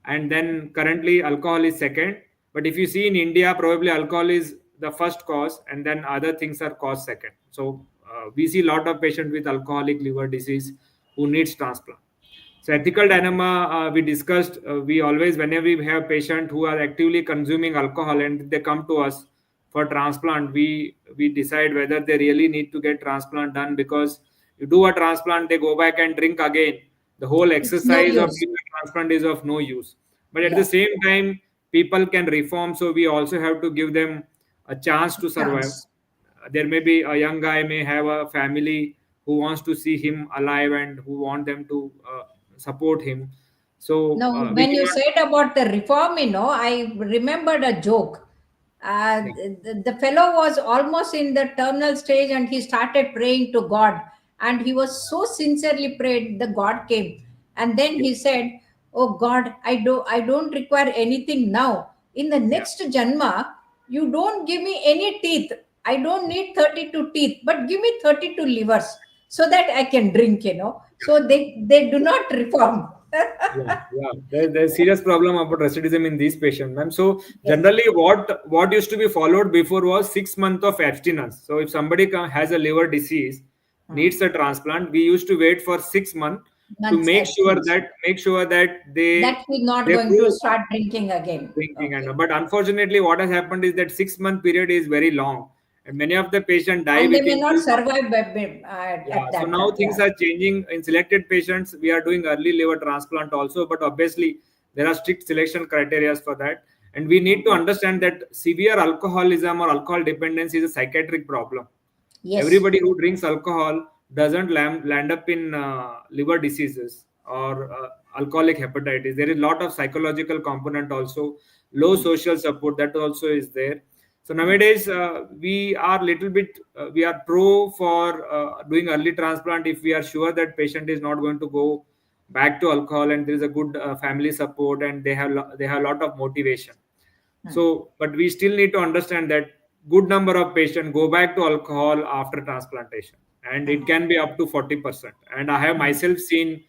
and then currently alcohol is second. But if you see in India, probably alcohol is the first cause, and then other things are caused second. So we see a lot of patients with alcoholic liver disease who needs transplant. So ethical dilemma, we discussed. We always, whenever we have patients who are actively consuming alcohol and they come to us for transplant, we decide whether they really need to get transplant done, because you do a transplant, they go back and drink again. The whole It's no exercise of use. liver transplant is of no use. But at the Yeah, same time, people can reform, so we also have to give them a chance to survive. chance. There may be a young guy may have a family who wants to see him alive and who want them to support him. So Now, we when you cannot. said about the reform, I remembered a joke. Yeah, The fellow was almost in the terminal stage and he started praying to God. And he was so sincerely prayed, the God came. And then yeah, he said, "Oh God, I don't require anything now. In the yeah, next Janma, you don't give me any teeth. I don't need 32 teeth, but give me 32 livers so that I can drink. So they do not reform. yeah, yeah. There's serious problem about recidivism in these patients, ma'am. So Yes. generally, what used to be followed before was 6 months of abstinence. So if somebody has a liver disease, Hmm. needs a transplant, we used to wait for 6 months to Months make sure abstinence. that That he's not they going to prove start drinking again. thinking. Okay. And but unfortunately what has happened is that 6 month period is very long, and many of the patients die And they may within not 12 months. survive Yeah, at so that now time. things Yeah. are changing. In selected patients we are doing early liver transplant also, but obviously there are strict selection criteria for that. And we need to Mhm. understand that severe alcoholism or alcohol dependence is a psychiatric problem. Yes. Everybody who drinks alcohol doesn't land up in liver diseases or alcoholic hepatitis. There is a lot of psychological component also, low Mm, social support that also is there. So mm, nowadays we are little bit we are pro for doing early transplant if we are sure that patient is not going to go back to alcohol and there is a good family support and they have a lot of motivation. mm, So, but we still need to understand that good number of patients go back to alcohol after transplantation, and it mm, can be up to 40%. And I have mm, myself seen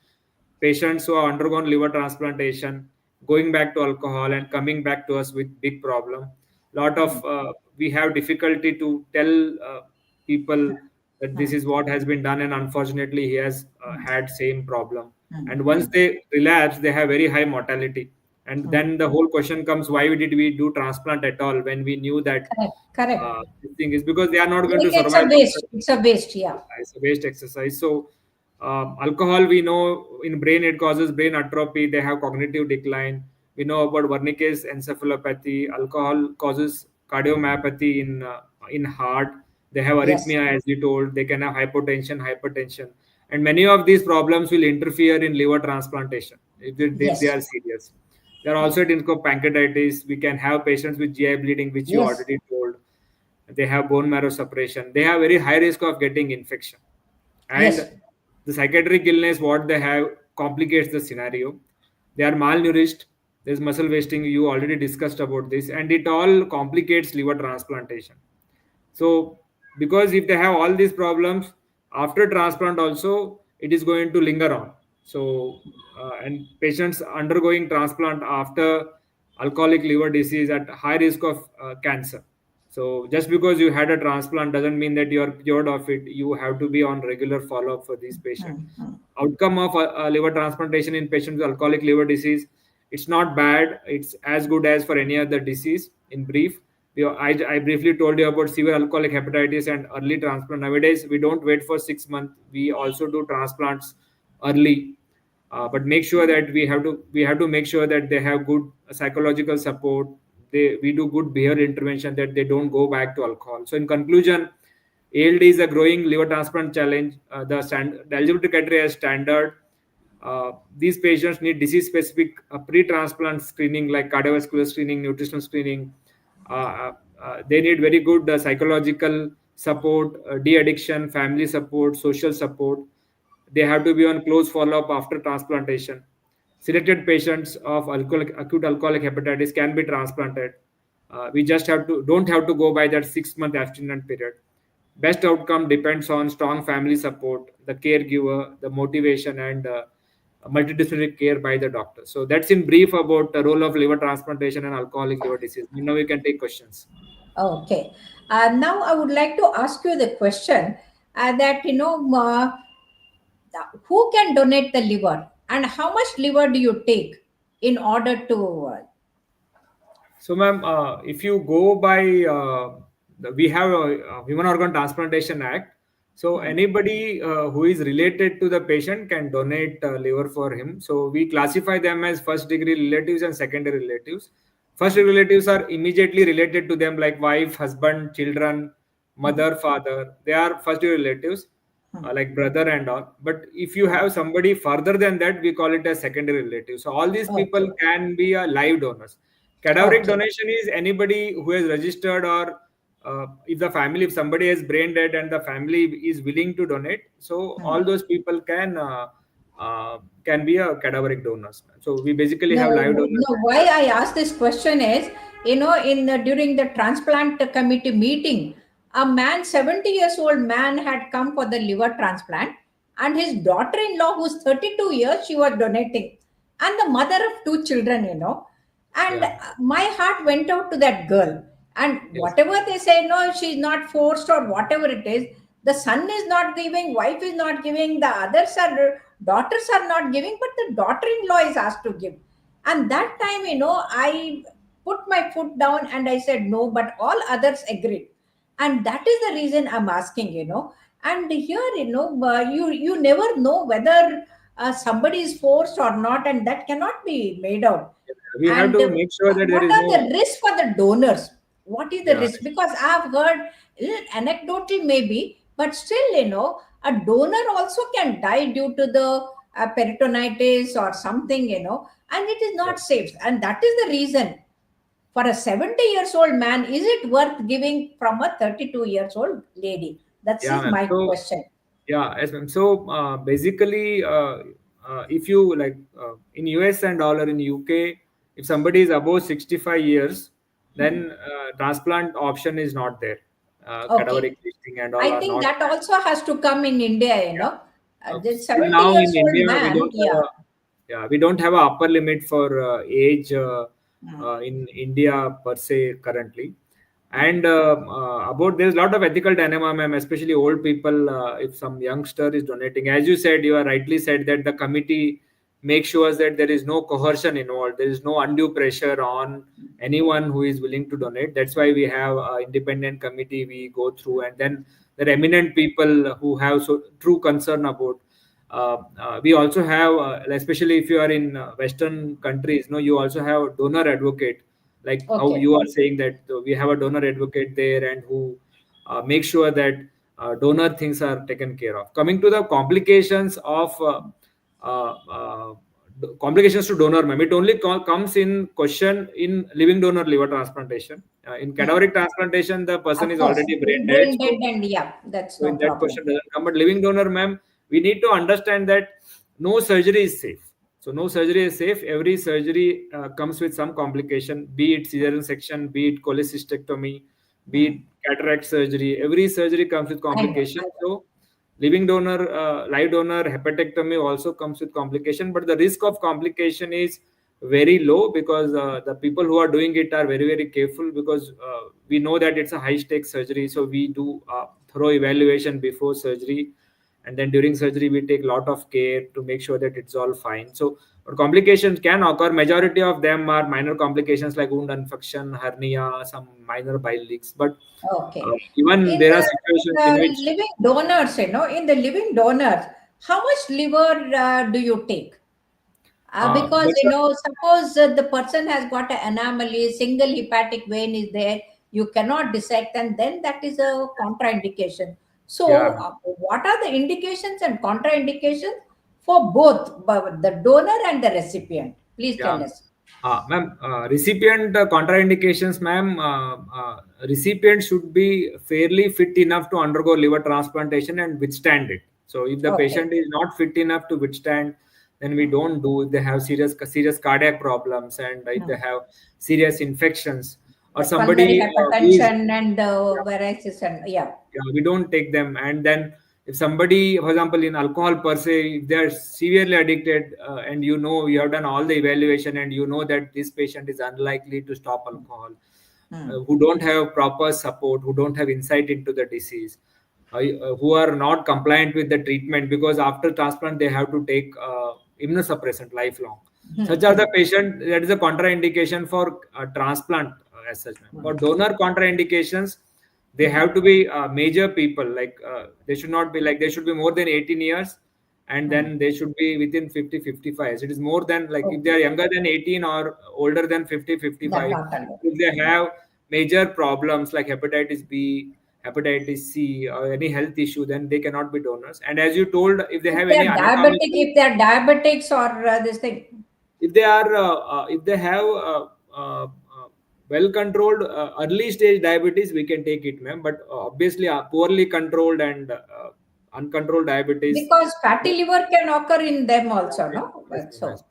patients who have undergone liver transplantation going back to alcohol and coming back to us with big problem. Lot mm, of we have difficulty to tell people that this mm, is what has been done, and unfortunately he has mm, had same problem. mm, And once mm, they relapse, they have very high mortality. And mm. then the whole question comes, why did we do transplant at all when we knew that Correct. Correct. this thing is because they are not going Like to it's a survive waste. after. It's a waste. Yeah. It's a waste exercise. So alcohol, we know in brain it causes brain atrophy. They have cognitive decline. We know about Wernicke's encephalopathy. Alcohol causes cardiomyopathy in heart. They have Yes. arrhythmia, as you told. They can have hypertension, and many of these problems will interfere in liver transplantation if they Yes. are serious. There are also risk of pancreatitis. We can have patients with GI bleeding, which you Yes. already told. They have bone marrow suppression. They have very high risk of getting infection. Yes. And the psychiatric illness, what they have, complicates the scenario. They are malnourished. There's muscle wasting. You already discussed about this, and it all complicates liver transplantation. So, because if they have all these problems after transplant, also it is going to linger on. So, and patients undergoing transplant after alcoholic liver disease at high risk of cancer. So, just because you had a transplant doesn't mean that you are cured of it. You have to be on regular follow up for these patients. Mm, mm, Outcome of liver transplantation in patients with alcoholic liver disease, it's not bad. It's as good as for any other disease. In brief, I briefly told you about severe alcoholic hepatitis and early transplant. Nowadays, we don't wait for 6 months. We also do transplants early, but make sure that we have to make sure that they have good psychological support. We do good behavior intervention that they don't go back to alcohol. So, in conclusion, ALD is a growing liver transplant challenge. The eligibility criteria is standard. These patients need disease-specific pre-transplant screening like cardiovascular screening, nutritional screening. They need very good psychological support, de-addiction, family support, social support. They have to be on close follow-up after transplantation. Selected patients of acute alcoholic hepatitis can be transplanted. We just don't have to go by that 6 month abstinence period. Best outcome depends on strong family support, the caregiver, the motivation, and multidisciplinary care by the doctor. So that's in brief about the role of liver transplantation and alcoholic liver disease. Now we can take questions. Okay. Now I would like to ask you the question that, who can donate the liver and how much liver do you take in order to. So, ma'am, if you go by, we have a Human Organ Transplantation Act. So, Hmm. anybody who is related to the patient can donate liver for him. So, we classify them as first degree relatives and secondary relatives. First Hmm. degree relatives are immediately related to them, like wife, husband, children, Hmm. mother, father. They are first degree relatives, Hmm. like brother and all. But if you have somebody further than that, we call it as secondary relative. So, all these people Okay. can be a live donors. Cadaveric Okay. donation is anybody who has registered, or if somebody has brain dead and the family is willing to donate, so Hmm. all those people can be a cadaveric donors. So we basically No, have live donors. no. Why I ask this question is, during the transplant committee meeting, a man, 70 years old man, had come for the liver transplant, and his daughter-in-law, who's 32 years, she was donating, and the mother of two children, and Yeah. my heart went out to that girl. And Yes. whatever they say, no, she's not forced or whatever it is. The son is not giving, wife is not giving, the others are daughters are not giving, but the daughter-in-law is asked to give. And that time, I put my foot down and I said no, but all others agreed. And that is the reason I'm asking, and here, you never know whether somebody is forced or not, and that cannot be made out. We have And to make sure that there what is are no. the risks for the donors? What is the Yeah. risk? Because I've heard, anecdotal maybe, but still, a donor also can die due to the peritonitis or something, and it is Yeah. not safe. And that is the reason, for a 70 years old man, is it worth giving from a 32 years old lady? That Yeah, is ma'am. my So question. yeah, yes, ma'am. So basically, if you like in US and all, or in UK, if somebody is above 65 years, Hmm. then transplant option is not there. Okay. Cadaveric listing and all I are think not that there. also has to come in India, the Still 70 now years in old India, we man, don't have yeah. a, yeah, we don't have a upper limit for age Hmm. in India per se currently. Hmm. And about there's a lot of ethical dilemma, ma'am, especially old people. If some youngster is donating, as you said, you are rightly said that the committee makes sure that there is no coercion involved, there is no undue pressure on anyone who is willing to donate. That's why we have an independent committee we go through, and then there are eminent people who have so true concern about. We also have, especially if you are in Western countries, no, you also have donor advocate, like how Okay. you are saying that we have a donor advocate there, and who make sure that donor things are taken care of. Coming to the complications of uh, uh, complications to donor, ma'am, it only comes in question in living donor liver transplantation. In Hmm. cadaveric transplantation, the person Of is course, already brain dead, brain dead, so and yeah, that's so no in that problem. question doesn't come. But living donor, ma'am, we need to understand that no surgery is safe. So no surgery is safe. Every surgery comes with some complication, be it cesarean section, be it cholecystectomy, be it Hmm. cataract surgery. Every surgery comes with I know. complication. So living donor, live donor, hepatectomy also comes with complication. But the risk of complication is very low, because the people who are doing it are very, very careful, because we know that it's a high stakes surgery. So we do thorough evaluation before surgery, and then during surgery we take a lot of care to make sure that it's all fine. So but complications can occur. Majority of them are minor complications like wound infection, hernia, some minor bile leaks. But Okay. even In there are situations the in which, living donors, in the living donors, how much liver do you take? Because, that's a, suppose the person has got an anomaly, single hepatic vein is there, you cannot dissect, and then that is a contraindication. So, yeah. what are the indications and contraindications for both the donor and the recipient? Please Yeah, tell us. ma'am, recipient contraindications, ma'am. Recipient should be fairly fit enough to undergo liver transplantation and withstand it. So, if the Okay. patient is not fit enough to withstand, then we don't do. If they have serious cardiac problems, and if Hmm. they have serious infections, or Like pulmonary somebody who is, hypertension and varices, and yeah. yeah, we don't take them. And then if somebody, for example, in alcohol per se, if they are severely addicted, and you have done all the evaluation and you know that this patient is unlikely to stop alcohol, who don't have proper support, who don't have insight into the disease, who are not compliant with the treatment, because after transplant they have to take immunosuppressant lifelong. Such are the patient that is a contraindication for transplant as such. For donor contraindications, they have to be major people, like they should not be like, they should be more than 18 years, and then they should be within 50-55. So it is more than, like, if they are younger than 18 or older than 50-55, They're not allowed. if they have major problems like hepatitis B, hepatitis C, or any health issue, then they cannot be donors. And as you told, if they have any anatomical, If they're diabetics or this thing. if they are if they have well controlled early stage diabetes, we can take it, ma'am. But obviously poorly controlled and uncontrolled diabetes, Because fatty liver can occur in them also, no? yes, ma'am, So, yes.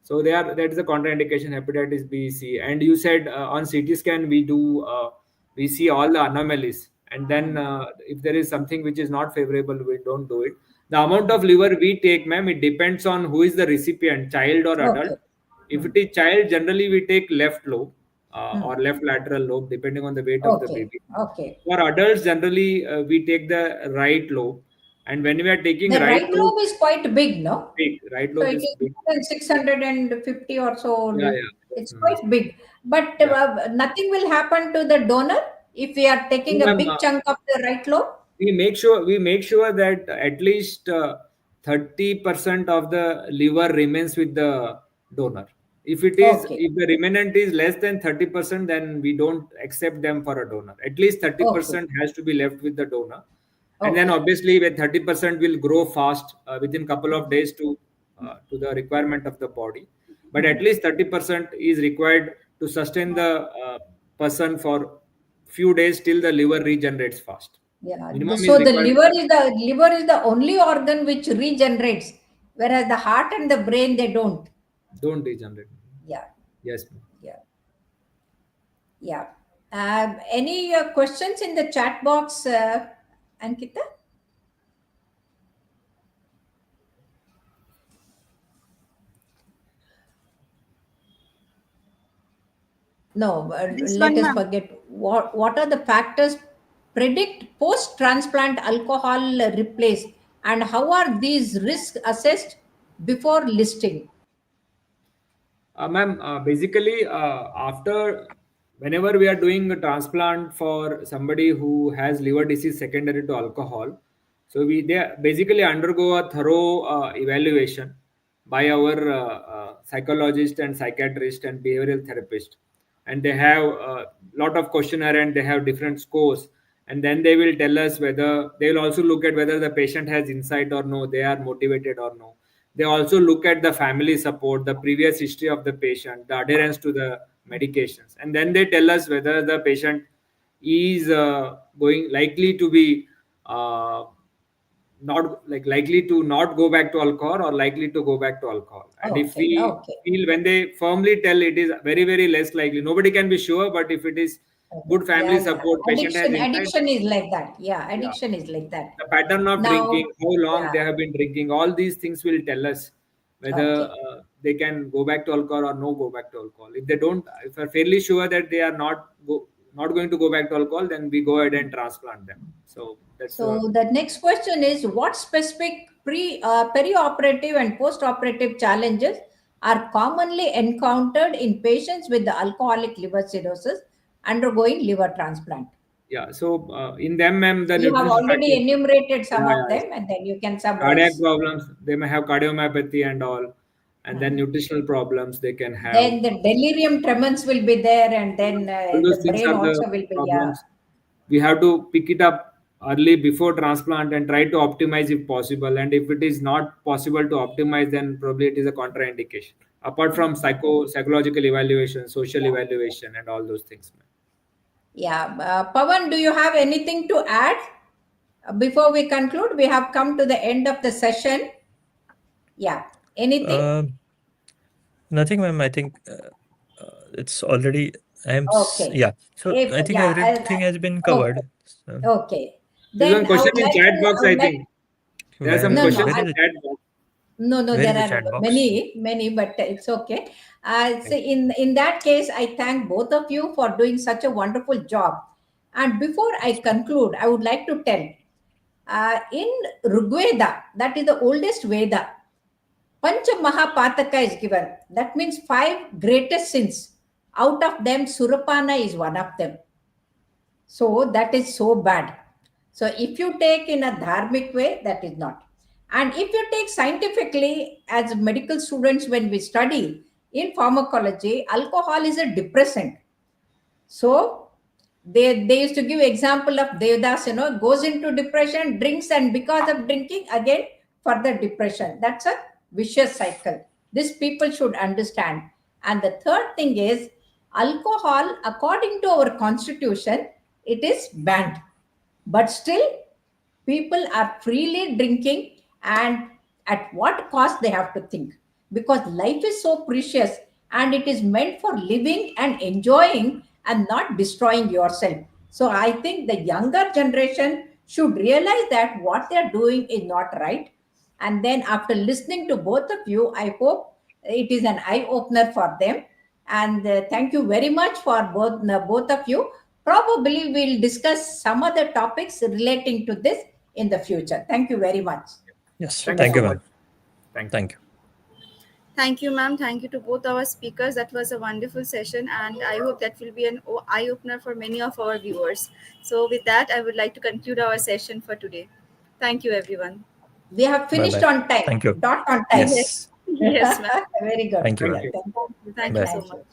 So that is a contraindication, hepatitis B, C. And you said on CT scan we see all the anomalies, and then if there is something which is not favorable, we don't do it. The amount of liver we take, ma'am, it depends on who is the recipient, child or adult. okay. If it is child, generally we take left lobe or left lateral lobe, depending on the weight of the Okay. baby. Okay. For adults, generally we take the right lobe, and when we are taking The right right lobe, lobe is quite big, no? big, right So lobe it is is big. more than 650 or so. Yeah, yeah. It's Mm. quite big. But Yeah. nothing will happen to the donor if we are taking a Ma'am, big chunk of the right lobe. we make sure that at least 30% of the liver remains with the donor. Okay. If the remnant is less than 30%, then we don't accept them for a donor. At least Okay. 30% has to be left with the donor. And then Okay. obviously when 30% will grow fast within couple of days to the requirement of the body. But at least 30% is required to sustain the person for few days till the liver regenerates fast. Yeah. Minimum is So the required liver is the only organ which regenerates, whereas the heart and the brain they don't. don't regenerate. Yeah. Yes, ma'am. Yeah. Yeah. Any questions in the chat box, Ankita? No, This let one, us ma'am. forget. What are the factors predict post-transplant alcohol replace, and how are these risks assessed before listing? Ma'am, basically, after whenever we are doing a transplant for somebody who has liver disease secondary to alcohol, so they basically undergo a thorough evaluation by our psychologist and psychiatrist and behavioral therapist, and they have a lot of questionnaire and they have different scores, and then they will tell us whether they will also look at whether the patient has insight or no, they are motivated or no. They also look at the family support, the previous history of the patient, the adherence to the medications, and then they tell us whether the patient is going likely to be not like likely to not go back to alcohol or likely to go back to alcohol. And if Okay, we okay. feel, when they firmly tell, it is very very less likely, nobody can be sure, but if it is good family Yeah, yeah. support, patient has insight, Addiction is like that. Yeah, yeah, addiction is like that. the pattern of Now, drinking, how long yeah, they have been drinking, all these things will tell us whether okay. they can go back to alcohol or no go back to alcohol. If they don't, if we're fairly sure that they are not going to go back to alcohol, then we go ahead and transplant them. So that's So the next question is, what specific perioperative and postoperative challenges are commonly encountered in patients with the alcoholic liver cirrhosis undergoing liver transplant? yeah. So in them, ma'am, the You have nutrition already factors. enumerated some Yeah, of yeah. them, and then you can Cardiac summarize. problems, they may have cardiomyopathy and all, and then nutritional problems they can have. Then the delirium tremens will be there, and then All the those things brain are the also will be, yeah. problems. We have to pick it up early before transplant and try to optimize if possible. And if it is not possible to optimize, then probably it is a contraindication. Apart from psychological evaluation, social evaluation, and all those things. Yeah. Pawan, do you have anything to add? Before we conclude, we have come to the end of the session. Yeah. Anything? Nothing, ma'am. I think it's already. Okay. Yeah. So If I think yeah, everything has been okay. covered. So, Okay. There's one Then I question would in like chat to box, I think. There are some No, no, questions where in is it? chat box. no, Where is there the are chat box? many, but it's okay. So in that case, I thank both of you for doing such a wonderful job. And before I conclude, I would like to tell, in Rigveda, that is the oldest Veda, Pancha Mahapataka is given. That means five greatest sins. Out of them, Surapana is one of them. So that is so bad. So if you take in a dharmic way, that is not. And if you take scientifically, as medical students, when we study in pharmacology, alcohol is a depressant. So they used to give example of Devdas, goes into depression, drinks, and because of drinking, again further depression. That's a vicious cycle. This people should understand. And the third thing is alcohol, according to our constitution, it is banned. But still, people are freely drinking, and at what cost they have to think, because life is so precious and it is meant for living and enjoying and not destroying yourself. So I think the younger generation should realize that what they are doing is not right. And then after listening to both of you, I hope it is an eye opener for them. And thank you very much for both of you. Probably we'll discuss some other topics relating to this in the future. Thank you very much. Yes, Thank you thank so you, much. ma'am. Thank you. Thank you. Thank you, ma'am. Thank you to both our speakers. That was a wonderful session, and I hope that will be an eye opener for many of our viewers. So, with that, I would like to conclude our session for today. Thank you, everyone. We have Bye finished bye. on time, Thank you. dot on time. Yes, Yes. yes, ma'am. Very good. Thank you, Thank ma'am. Yeah, you. thank you. Thank you Bye. so Thank you. much.